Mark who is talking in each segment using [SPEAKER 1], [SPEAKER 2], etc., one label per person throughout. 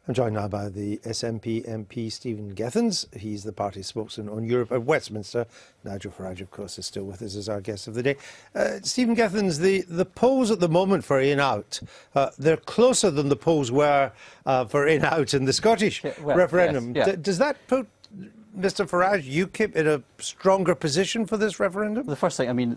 [SPEAKER 1] I'm joined now by the SNP MP Stephen Gethens. He's the party spokesman on Europe at Westminster. Nigel Farage, of course, is still with us as our guest of the day. Stephen Gethens, the polls at the moment for in-out, they're closer than the polls were for in-out in the Scottish referendum.
[SPEAKER 2] Yes, yeah.
[SPEAKER 1] Does that put Mr Farage, UKIP, in a stronger position for this referendum?
[SPEAKER 2] The first thing, I mean,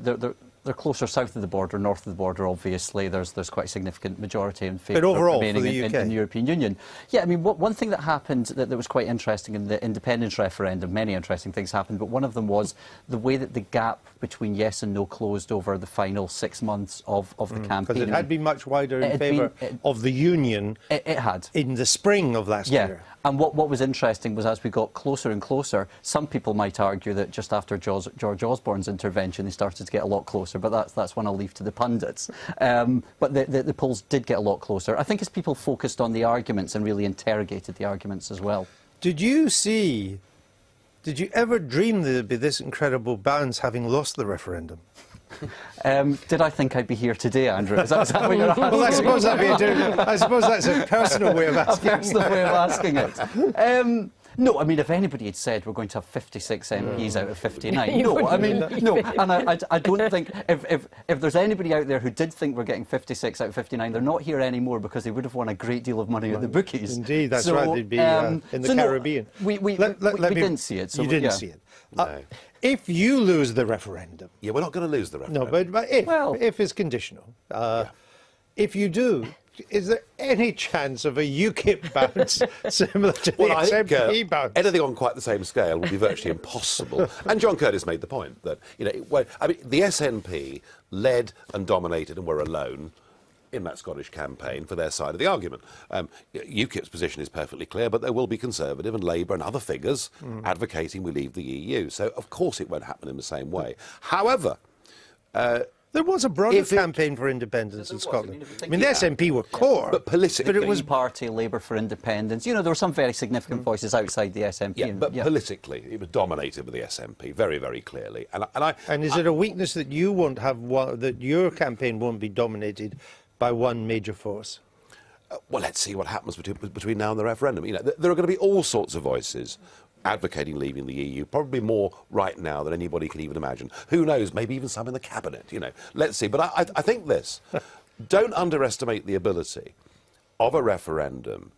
[SPEAKER 2] they're closer south of the border, north of the border, obviously. There's quite a significant majority in favour of remaining in the European Union. Yeah, I mean, one thing that happened that was quite interesting in the independence referendum, many interesting things happened, but one of them was the way that the gap between yes and no closed over the final 6 months of the campaign.
[SPEAKER 1] Because it had been much wider in favour of the Union
[SPEAKER 2] it had.
[SPEAKER 1] In the spring of last year.
[SPEAKER 2] And what was interesting was as we got closer and closer, some people might argue that just after George Osborne's intervention, they started to get a lot closer, but that's one I'll leave to the pundits. But the polls did get a lot closer. I think as people focused on the arguments and really interrogated the arguments as well.
[SPEAKER 1] Did you ever dream there'd be this incredible bounce having lost the referendum?
[SPEAKER 2] Did I think I'd be here today, Andrew? Is that what you're asking?
[SPEAKER 1] Well, I suppose that's a personal way of asking it.
[SPEAKER 2] A personal way of asking it. No, I mean, if anybody had said we're going to have 56 MPs out of 59, no, I mean, no, and I don't think, if there's anybody out there who did think we're getting 56 out of 59, they're not here anymore because they would have won a great deal of money at the bookies.
[SPEAKER 1] Indeed, that's right, they'd be in the Caribbean.
[SPEAKER 2] We didn't see it. So
[SPEAKER 1] you didn't see it. No. If you lose the referendum...
[SPEAKER 3] Yeah, we're not going to lose the referendum.
[SPEAKER 1] No, but if it's conditional. If you do, is there any chance of a UKIP bounce similar to the SNP bounce?
[SPEAKER 3] Anything on quite the same scale would be virtually impossible. And John Curtis made the point that, you know, I mean, the SNP led and dominated and were alone in that Scottish campaign for their side of the argument. UKIP's position is perfectly clear, but there will be Conservative and Labour and other figures advocating we leave the EU. So, of course, it won't happen in the same way. However...
[SPEAKER 1] there was a broader campaign for independence in Scotland. I mean, the SNP were core,
[SPEAKER 3] but politically,
[SPEAKER 2] but it was Party, Labour for Independence. You know, there were some very significant voices outside the SNP.
[SPEAKER 3] Yeah, but politically, it was dominated by the SNP very, very clearly.
[SPEAKER 1] And is it a weakness that you won't have that your campaign won't be dominated by one major force?
[SPEAKER 3] Well, let's see what happens between now and the referendum. You know, there are going to be all sorts of voices advocating leaving the EU, probably more right now than anybody can even imagine. Who knows, maybe even some in the cabinet, you know. Let's see. But I think this, don't underestimate the ability of a referendum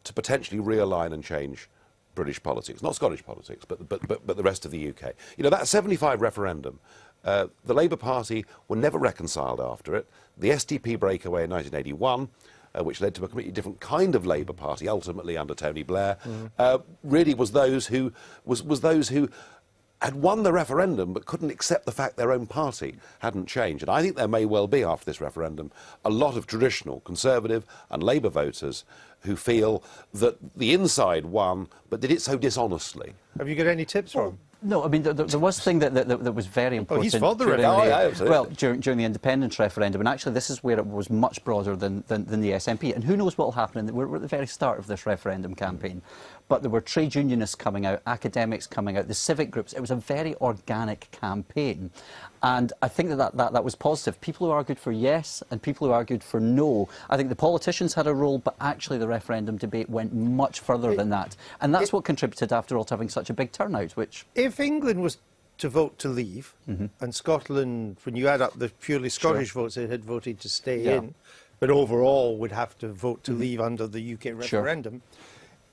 [SPEAKER 3] to potentially realign and change British politics, not Scottish politics, but the rest of the UK. You know, that 75 referendum, the Labour Party were never reconciled after it. The SDP breakaway in 1981, which led to a completely different kind of Labour Party, ultimately under Tony Blair, really was those who had won the referendum but couldn't accept the fact their own party hadn't changed. And I think there may well be, after this referendum, a lot of traditional Conservative and Labour voters who feel that the inside won, but did it so dishonestly.
[SPEAKER 1] Have you got any tips for him?
[SPEAKER 2] No, I mean, there was a thing that was very important
[SPEAKER 1] he's fought the referendum.
[SPEAKER 2] During the independence referendum, and actually this is where it was much broader than the SNP, and who knows what will happen. We're at the very start of this referendum campaign, but there were trade unionists coming out, academics coming out, the civic groups. It was a very organic campaign, and I think that was positive. People who argued for yes and people who argued for no. I think the politicians had a role, but actually the referendum debate went much further than that, and that's what contributed, after all, to having such a big turnout, which...
[SPEAKER 1] If England was to vote to leave, and Scotland, when you add up the purely Scottish votes, it had voted to stay in, but overall would have to vote to leave under the UK referendum,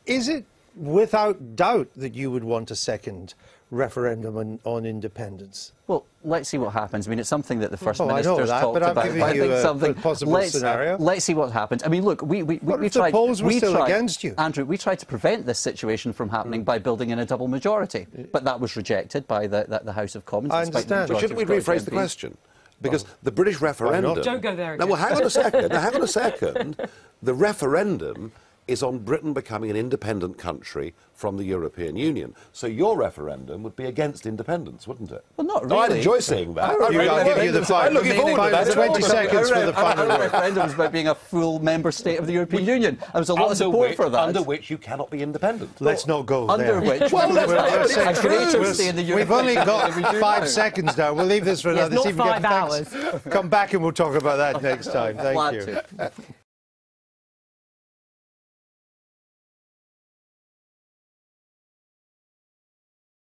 [SPEAKER 1] is it without doubt that you would want a second referendum on independence?
[SPEAKER 2] Well, let's see what happens. I mean, it's something that the First Minister's
[SPEAKER 1] but
[SPEAKER 2] talked about.
[SPEAKER 1] I'm giving you a possible scenario.
[SPEAKER 2] Let's see what happens. I mean, look, we
[SPEAKER 1] tried... the polls were still against you?
[SPEAKER 2] Andrew, we tried to prevent this situation from happening by building in a double majority, but that was rejected by the House of Commons.
[SPEAKER 1] I understand.
[SPEAKER 3] But shouldn't we rephrase the question? Because the British referendum...
[SPEAKER 4] Don't go there again.
[SPEAKER 3] No, well, hang on a second. Now, hang on a second. The referendum is on Britain becoming an independent country from the European Union. So your referendum would be against independence, wouldn't it?
[SPEAKER 2] Well, not really.
[SPEAKER 3] No, I'd enjoy seeing that.
[SPEAKER 1] I'll give you the
[SPEAKER 3] I'm looking forward to that.
[SPEAKER 1] 20 seconds for the final word.
[SPEAKER 2] Our referendum was about being a full member state of the European Union. There was a lot of support for that.
[SPEAKER 3] Under which you cannot be independent.
[SPEAKER 1] Let's not go there.
[SPEAKER 2] Under which...
[SPEAKER 3] Well, that's
[SPEAKER 2] a greater stay in the European Union.
[SPEAKER 1] We've only got 5 seconds now. We'll leave this for another.
[SPEAKER 4] Yes, not 5 hours.
[SPEAKER 1] Come back and we'll talk about that next time. Thank you.